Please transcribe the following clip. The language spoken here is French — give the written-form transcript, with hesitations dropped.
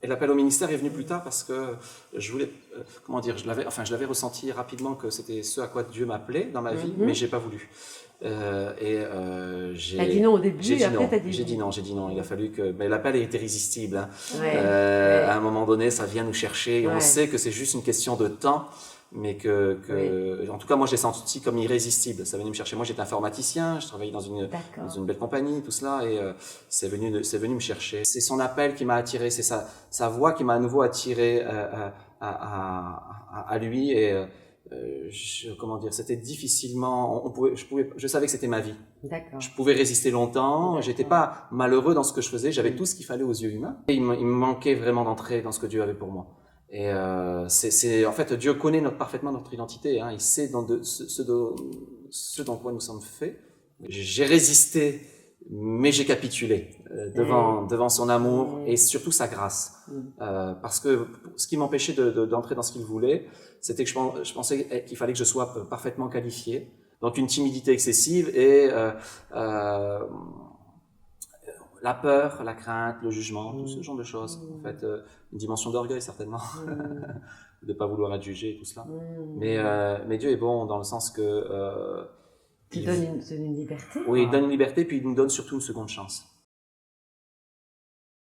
Et l'appel au ministère est venu plus tard parce que je voulais, comment dire, je l'avais ressenti rapidement que c'était ce à quoi Dieu m'appelait dans ma vie, mais j'ai pas voulu. T'as dit non au début j'ai et dit après non, t'as dit j'ai dit oui. non, j'ai dit non. Il a fallu que, mais l'appel a été irrésistible. Hein. Ouais. À un moment donné, ça vient nous chercher et on sait que c'est juste une question de temps, mais en tout cas, moi, j'ai senti comme irrésistible. Ça venait me chercher. Moi, j'étais informaticien, je travaillais dans une belle compagnie, tout cela, et c'est venu me chercher. C'est son appel qui m'a attiré, c'est sa voix qui m'a à nouveau attiré à lui et comment dire, c'était difficilement, je savais que c'était ma vie. Je pouvais résister longtemps, j'étais pas malheureux dans ce que je faisais, j'avais tout ce qu'il fallait aux yeux humains. Et il me manquait vraiment d'entrer dans ce que Dieu avait pour moi. Et en fait, Dieu connaît parfaitement notre identité, hein. Il sait ce dont quoi nous sommes faits. J'ai résisté, mais j'ai capitulé devant son amour et surtout sa grâce. Parce que ce qui m'empêchait d'entrer dans ce qu'il voulait, c'était que je pensais qu'il fallait que je sois parfaitement qualifié. Donc une timidité excessive et la peur, la crainte, le jugement, tout ce genre de choses. En fait, une dimension d'orgueil certainement, de ne pas vouloir être jugé et tout cela. Mais Dieu est bon dans le sens que... Il donne une liberté. Oui, il donne une liberté, puis il nous donne surtout une seconde chance.